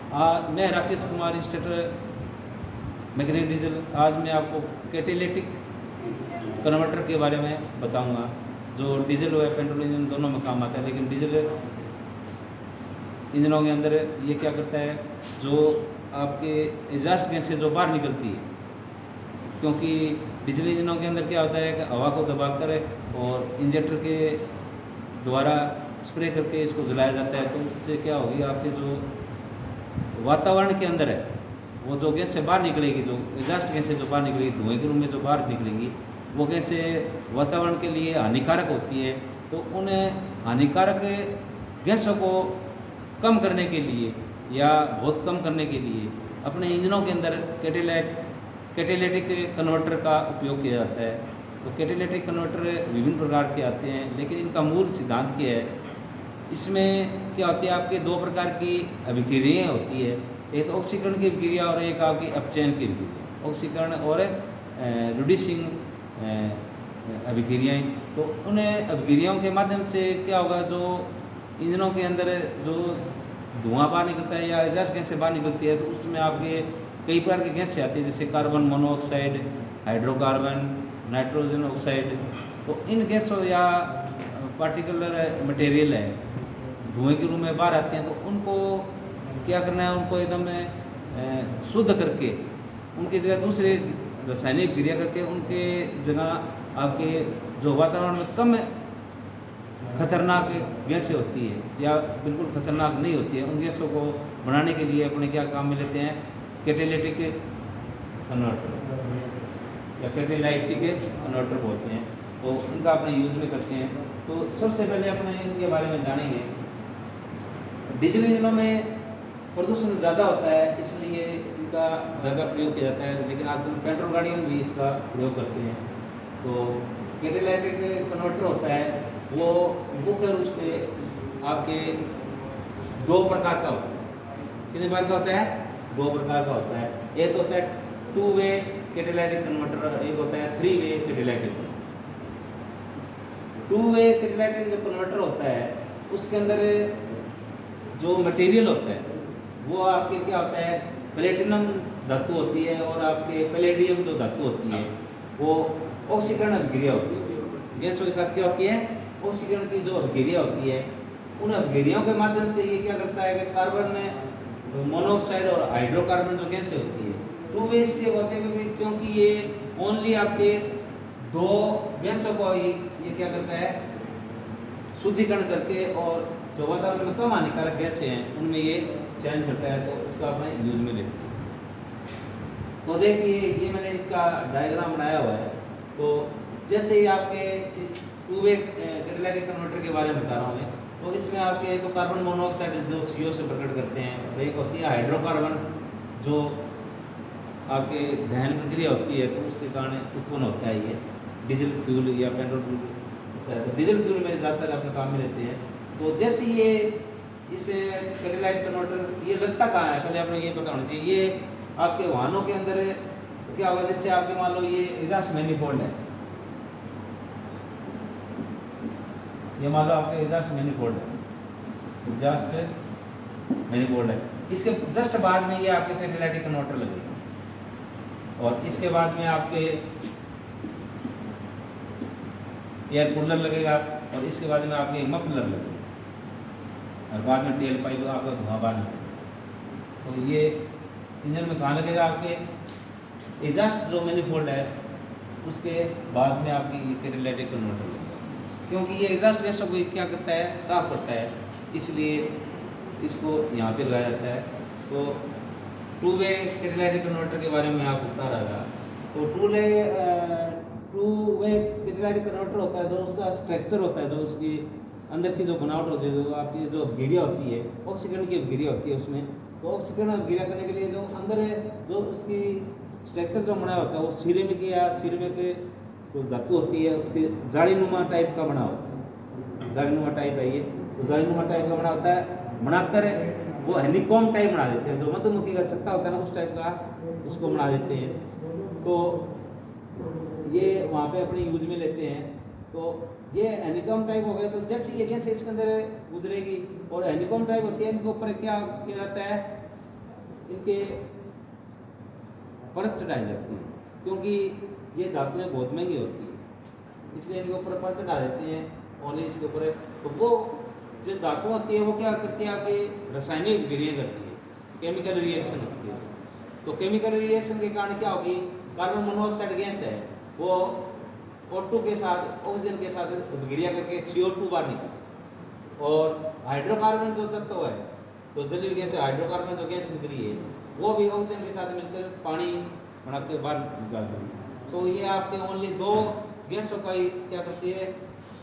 मैं Rakesh Kumar, instructor mechanical diesel. आज मैं आपको कैटेलिटिक कन्वर्टर के बारे में बताऊंगा, जो डीजल और पेट्रोल इंजन दोनों में काम आता है। लेकिन डीजल इंजनों के अंदर ये क्या करता है, जो आपके एग्जॉस्ट गैस से जो बाहर निकलती है, क्योंकि डीजल इंजनों के अंदर क्या होता है कि हवा को दबाकर और इंजेक्टर के द्वारा स्प्रे करके इसको जलाया जाता है। तो उससे क्या होगी, आपके जो वातावरण के अंदर है वो जो गैस से बाहर निकलेगी, जो एग्जॉस्ट गैस से जो बाहर निकलेगी, धुएं के रूप में जो बाहर निकलेंगी, वो गैसें वातावरण के लिए हानिकारक होती है। तो उन हानिकारक गैसों को कम करने के लिए या बहुत कम करने के लिए अपने इंजनों के अंदर कैटेलिटिक कन्वर्टर का उपयोग किया जाता है। तो कैटेलिटिक कन्वर्टर विभिन्न प्रकार के आते हैं, लेकिन इनका मूल सिद्धांत क्या है, इसमें क्या होती है, आपके दो प्रकार की अभिक्रियाएँ होती है। एक तो ऑक्सीकरण की अभिक्रिया और एक आपकी अपचयन की अभिक्रिया। ऑक्सीकरण और रिड्यूसिंग अभिक्रियाएँ। तो उन अभिक्रियाओं के माध्यम से क्या होगा, जो इंजनों के अंदर जो धुआं बाहर निकलता है या एग्जॉस्ट गैस से बाहर निकलती है, तो उसमें आपके कई प्रकार की गैसें आती है, जैसे carbon monoxide, hydrocarbon, nitrogen oxide. तो इन गैसों या पार्टिकुलर मटेरियल है, धुएं के रूप में बाहर आते हैं। तो उनको क्या करना है, उनको एकदम शुद्ध करके उनकी जगह दूसरे रासायनिक क्रिया करके उनके जगह आपके जो वातावरण में कम खतरनाक गैसें होती है या बिल्कुल खतरनाक नहीं होती है, उन गैसों को बनाने के लिए अपने क्या काम में लेते हैं, कैटेलिटिक कन्वर्टर या कैटेलाइटिक कन्वर्टर बोलते हैं। तो उनका अपने यूज में करते हैं। तो सबसे पहले अपने इनके बारे में जानेंगे। डीजल इंजनों में प्रदूषण ज़्यादा होता है, इसलिए इनका ज़्यादा प्रयोग किया जाता है, लेकिन आजकल पेट्रोल गाड़ियों में भी इसका प्रयोग करते हैं। तो कैटेलाइटिक कन्वर्टर होता है, वो मुख्य रूप से आपके दो प्रकार का होता है। कितने प्रकार का होता है? दो प्रकार का होता है। एक होता है टू वे कैटेलाइटिक कन्वर्टर, एक होता है three way catalytic. Two way catalytic जो कन्वर्टर होता है, उसके अंदर जो मटेरियल होता है वो आपके क्या होता है, प्लेटिनम धातु होती है और आपके पैलेडियम जो धातु होती है, वो ऑक्सीकरण अभिक्रिया होती है। गैसों के साथ क्या होती है, ऑक्सीकरण की जो अभिक्रिया होती है, उन अभिक्रियाओं के माध्यम से ये क्या करता है कि कार्बन मोनोऑक्साइड और हाइड्रोकार्बन जो गैसें होती है, टू वे इसलिए होते हैं क्योंकि ये ओनली आपके दो गैसों को ये क्या करता है, शुद्धिकरण करके और जो वातावरण में कम हानिकारक गैसें हैं उनमें ये चेंज करता है। तो इसका अपने यूज में लेते हैं। तो देखिए, ये मैंने इसका डायग्राम बनाया हुआ है। तो जैसे ही आपके टू वे कैटेलाइटिक कन्वर्टर के बारे में बता रहा हूँ मैं, तो इसमें आपके तो कार्बन मोनोऑक्साइड जो CO से प्रकट करते हैं, और एक होती है हाइड्रोकार्बन जो आपके दहन प्रक्रिया होती है, तो उसके कारण उत्पन्न होता है ये डीजल फ्यूल या पेट्रोल फ्यूल होता है। तो डीजल फ्यूल में ज़्यादातर अपने काम में लेते हैं। तो जैसे ये इस कैटेलाइट कन्वर्टर ये लगता कहाँ है, पहले आपने ये पता होना चाहिए। ये आपके वाहनों के अंदर क्या होगा, जैसे आपके मान लो ये एग्जॉस्ट मैनिफोल्ड है, ये मान लो आपके एग्जॉस्ट मैनिफोल्ड है, एग्जॉस्ट मैनिफोल्ड है। इसके जस्ट बाद में ये आपके कैटेलाइटिक कन्वर्टर लगेगा, और इसके बाद में आपके एयर कूलर लगेगा, और इसके बाद में आपके मफलर लगेगा, और बाद में टेल पाइप आपका धुआं बाहर निकलेगा। तो ये इंजन में कहाँ लगेगा, आपके एग्जॉस्ट जो मैनिफोल्ड है उसके बाद में आपकी कैटेलाइटिक कन्वर्टर लगेगा, क्योंकि ये एग्जॉस्ट गैसों को क्या करता है, साफ करता है, इसलिए इसको यहाँ पे लगाया जाता है। तो टू वे कैटेलाइटिक कन्वर्टर के बारे में आपको बता रहा था। तो टू वे कैटेलाइटिक कन्वर्टर होता है, जो उसका स्ट्रक्चर होता है, जो उसकी अंदर की जो बनावट होती है, जो आपकी जो अभिक्रिया होती है, ऑक्सीकरण की अभिक्रिया होती है उसमें। तो ऑक्सीकरण अभिक्रिया करने के लिए जो अंदर जो उसकी स्ट्रक्चर जो बनाया होता है, वो सिरेमिक या सिरेमिक जो धातु होती है, उसकी जालीनुमा टाइप का बना होता है। जालीनुमा टाइप है ये, तो जालीनुमा टाइप का बना होता है, बनाकर वो हनीकॉम्ब टाइप बना देते हैं, जो मधुमक्खी का छत्ता होता है ना, उस टाइप का उसको बना देते हैं। तो ये वहाँ पे अपने यूज में लेते हैं। तो ये हनीकॉम्ब टाइप हो गया। तो जैसे ये गैस इसके अंदर गुजरेगी और हनीकॉम्ब टाइप होती है, इनके ऊपर क्या किया जाता है, इनके परत चढ़ाई जाती है, क्योंकि ये धातुएं बहुत महंगी होती है, इसलिए इनके ऊपर परत चढ़ा देते हैं और इसके ऊपर। तो वो जो धातु होती है वो क्या करती है, आपकी रासायनिक क्रिया करती है, केमिकल रिएक्शन होती है। तो केमिकल रिएक्शन के कारण क्या होगी, कार्बन मोनोऑक्साइड गैस है वो O2 के साथ ऑक्सीजन के साथ अभिक्रिया करके CO2 बाहर निकली, और हाइड्रोकार्बन जो तत्व है, तो जलीय गैस से हाइड्रोकार्बन जो गैस निकली है वो भी ऑक्सीजन के साथ मिलकर पानी बना के बाहर निकालती है। तो ये आपके ओनली दो गैसों का ही क्या करती है,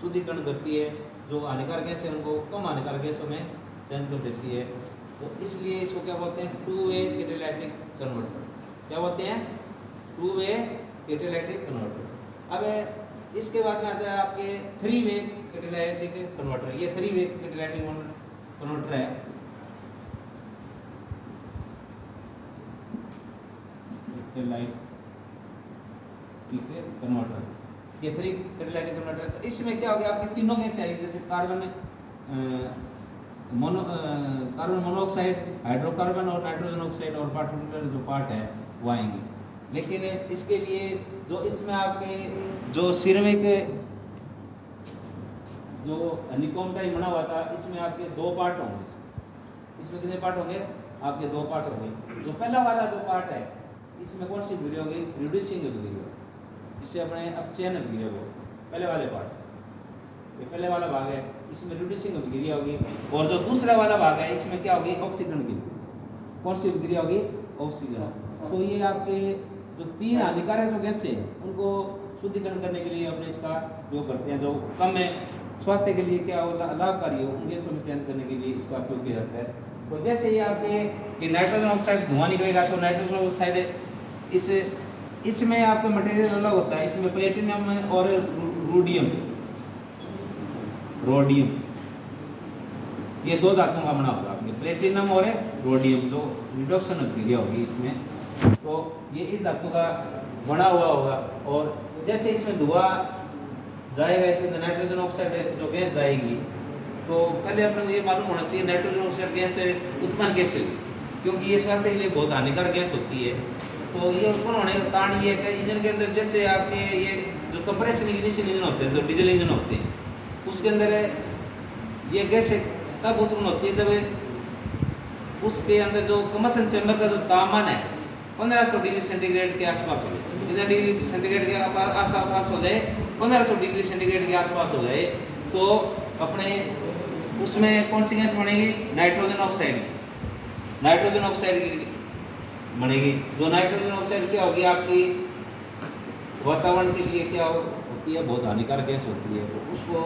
शुद्धिकरण करती है। जो हानिकारक गैस है उनको कम हानिकारक गैसों में चेंज कर देती है। तो इसलिए इसको क्या बोलते हैं, टू वे कैटालिटिक कन्वर्टर। क्या बोलते हैं, टू वे कैटालिटिक कन्वर्टर। अब इसके बाद में आता है आपके थ्री वे कैटालिटिक कन्वर्टर। ये थ्री वे कैटालिटिक कन्वर्टर है। कन्वर्टर, ये थ्री कैटालिटिक कन्वर्टर। तो इसमें क्या हो गया, आपके तीनों गैस आएगी, जैसे कार्बन मोनोऑक्साइड, हाइड्रोकार्बन और नाइट्रोजन ऑक्साइड और पार्टिकुलर जो पार्ट है वो आएंगे। लेकिन इसके लिए जो इसमें आपके जो सिरेमिक जो हनीकॉम्ब टाइप बना हुआ था, इसमें आपके दो पार्ट होंगे। इसमें कितने पार्ट होंगे, आपके दो पार्ट होंगे। जो पहला वाला जो पार्ट है इसमें कौन सी अभिक्रिया होगी, रिड्यूसिंग अभिक्रिया, जिसे अपने अपचयन अभिक्रिया को पहले वाले पार्ट, ये पहले वाला भाग है, इसमें रिड्यूसिंग अभिक्रिया होगी। और जो दूसरा वाला भाग है इसमें क्या होगी, ऑक्सीकरण की। कौन सी अभिक्रिया होगी, ऑक्सीकरण। तो ये आपके जो तीन हानिकारक जो गैस है उनको शुद्धिकरण करने के लिए अपने इसका जो करते हैं, जो कम है स्वास्थ्य के लिए क्या लाभकारी हो, उन गैसों में चयन करने के लिए इसका उपयोग किया जाता है। तो जैसे ही आपके कि नाइट्रोजन ऑक्साइड धुआं निकलेगा, तो नाइट्रोजन ऑक्साइड इसमें आपका मटेरियल अलग होता है। इसमें प्लेटिनम और रोडियम, ये दो धातुओं का बना होगा, आपके प्लेटिनम और रोडियम, जो रिडक्शन अभिक्रिया होगी इसमें, तो ये इस धातु का बना हुआ होगा। और जैसे इसमें धुआं जाएगा, इसके अंदर नाइट्रोजन ऑक्साइड जो गैस जाएगी, तो पहले अपने को ये मालूम होना चाहिए नाइट्रोजन ऑक्साइड गैस उत्पन्न कैसे हुई, क्योंकि ये स्वास्थ्य के लिए बहुत हानिकारक गैस होती है। तो ये उत्पन्न होने का कारण ये है कि इंजन के अंदर जैसे आपके ये जो कंप्रेशन इंजन होते हैं, जो डीजल इंजन होते हैं, उसके अंदर ये गैस तब उत्पन्न होती है जब उसके अंदर जो कंबशन चैम्बर का जो तापमान है 1500 डिग्री सेंटीग्रेड के आसपास हो जाए। कितना डिग्री सेंटीग्रेड के आसपास हो जाए, 1500 डिग्री सेंटीग्रेड के आसपास हो जाए, तो अपने उसमें कौन सी गैस बनेगी, नाइट्रोजन ऑक्साइड बनेगी। जो नाइट्रोजन ऑक्साइड क्या होगी, आपकी वातावरण के लिए क्या होती है, बहुत हानिकारक गैस होती है। तो उसको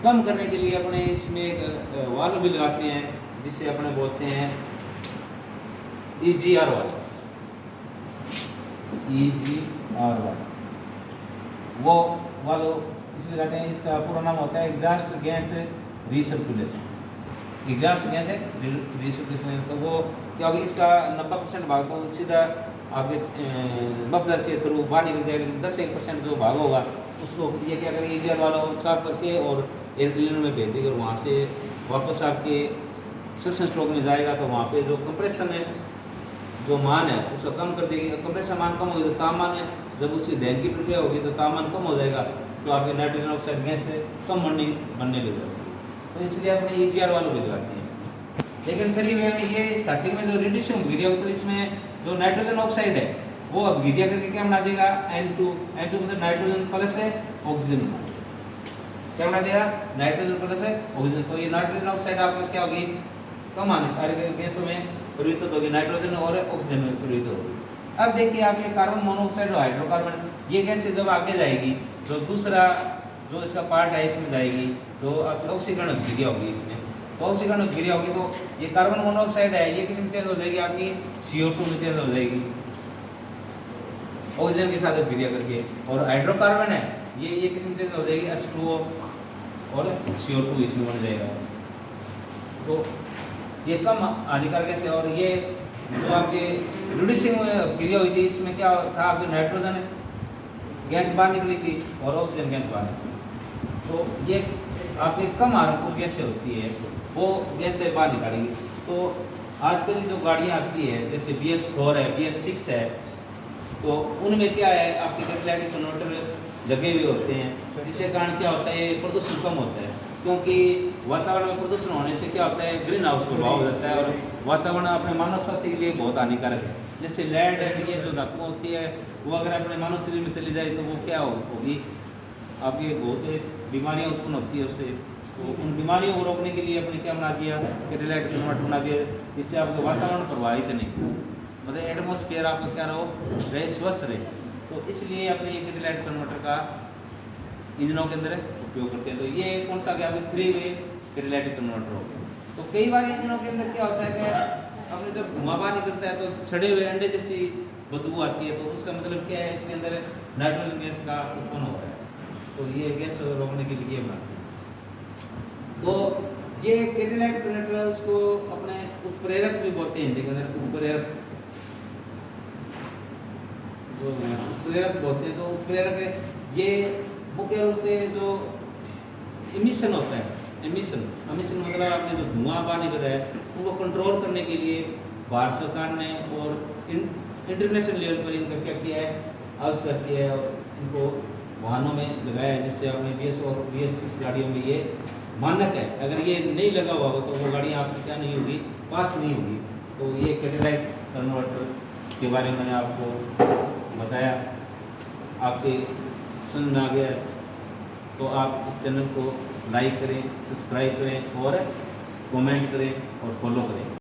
कम करने के लिए अपने इसमें एक वाल्व भी लगाते हैं, जिसे अपने बोलते हैं EGR वाल्व। वो वाल्व इसलिए लगाते हैं, इसका पूरा नाम होता है एग्जॉस्ट गैस रिसर्कुलेशन। तो वो क्या होगी, इसका 90% भाग तो सीधा आपके बफलर के थ्रू बाहर निकल जाएगा। 10% जो भाग होगा उसको ये क्या करेंगे, EGR वाला साफ करके और एयर क्लीनर में भेज देगा, और वहाँ से वापस आपके सक्शन स्ट्रोक में जाएगा। तो वहाँ पे जो कंप्रेशन है, जो मान है उसको कम कर देगी। कंप्रेशन मान कम होगी तो तापमान है, जब उसकी दहन की प्रक्रिया होगी तो तापमान कम हो जाएगा, तो आपके नाइट्रोजन ऑक्साइड गैस से कम बनने लग जाएगी। तो इसलिए अपने EGR वालों भी लगाते हैं। लेकिन थ्री वे में ये स्टार्टिंग में जो रिड्यूसिंग अभिक्रिया होती है, इसमें जो नाइट्रोजन ऑक्साइड है वो अभिक्रिया करके क्या बना देगा, N2 मतलब नाइट्रोजन प्लस है ऑक्सीजन, क्या बना देगा, नाइट्रोजन प्लस है ऑक्सीजन। तो ये नाइट्रोजन ऑक्साइड आपका क्या होगी, कम हानिकारक गैसों में परिवर्तित होगी, नाइट्रोजन और ऑक्सीजन में परिवर्तित होगी। अब देखिए आपके कार्बन मोनोऑक्साइड और हाइड्रोकार्बन, ये गैस जब आगे जाएगी तो दूसरा जो इसका पार्ट है इसमें जाएगी, तो आपकी ऑक्सीकरण अभिक्रिया होगी। इसमें तो ऑक्सीकरण अभिक्रिया होगी, तो ये कार्बन मोनोऑक्साइड है ये किस में चेंज हो जाएगी, आपकी CO2 में चेंज हो जाएगी ऑक्सीजन के साथ अभिक्रिया करके। और हाइड्रोकार्बन है ये किस में चेंज हो जाएगी, H2O और CO2 इसमें बन जाएगा। तो ये कम हानिकारक गैस है। और ये जो आपके रिड्यूसिंग अभिक्रिया हुई थी, इसमें क्या था, आपके नाइट्रोजन गैस बाहर निकली थी और ऑक्सीजन गैस बाहर निकली। तो ये आपके कम हार्मफुल गैस होती है, वो गैस से बाहर निकालेगी। तो आजकल जो गाड़ियाँ आती है जैसे BS4 है, BS6 है, तो उनमें क्या है आपके कैटालिटिक कन्वर्टर लगे हुए होते हैं, जिसके कारण क्या होता है प्रदूषण कम होता है, क्योंकि वातावरण में प्रदूषण होने से क्या होता है ग्रीन हाउस प्रभाव हो जाता है और वातावरण अपने मानव स्वास्थ्य के लिए बहुत हानिकारक है। जैसे लेड है, ये जो धातु होती है वो अगर अपने मानव शरीर में चली जाए तो वो क्या होगी, आपकी बहुत बीमारियाँ उत्पन्न होती है उससे। तो उन बीमारियों को रोकने के लिए अपने क्या बना दिया, कैटालिटिक कन्वर्टर बना दिया, जिससे आपको वातावरण प्रभावित नहीं, मतलब एटमॉस्फेयर आपका क्या रहे स्वस्थ रहे। तो इसलिए अपने ये कैटालिटिक कन्वर्टर का इंजनों के अंदर उपयोग करते हैं। तो ये कौन सा गया, 3 वे कैटालिटिक कन्वर्टर हो गया। तो कई बार इंजनों के अंदर क्या होता है कि अपने जब धुआं बाहर निकलता है तो सड़े हुए अंडे जैसी बदबू आती है, तो उसका मतलब क्या है, इसके अंदर नाइट्रोजन गैस का उत्पन्न हो रहा है, तो ये गैस रोकने के लिए बनाते हैं। तो ये कैटालिटिक कन्वर्टर उसको अपने उत्प्रेरक भी बोलते हैं हिंदी के अंदर, उत्प्रेरक बोलते हैं। तो उत्प्रेरक ये मुख्य रूप से जो इमिशन होता है, इमिशन मतलब आपने जो धुआं बाहर निकल रहा है उनको कंट्रोल करने के लिए भारत सरकार ने और इंटरनेशनल लेवल पर इनका क्या किया है, आविष्कार किया है और इनको वाहनों में लगाया है, जिससे आपने BS और BS6 गाड़ियों में ये मानक है। अगर ये नहीं लगा हुआ हो तो वो गाड़ियाँ आपकी क्या नहीं होगी, पास नहीं होगी। तो ये कैटालिटिक कन्वर्टर के बारे में मैंने आपको बताया, आपके समझ में आ गया, तो आप इस चैनल को लाइक करें, सब्सक्राइब करें और कमेंट करें और फॉलो करें।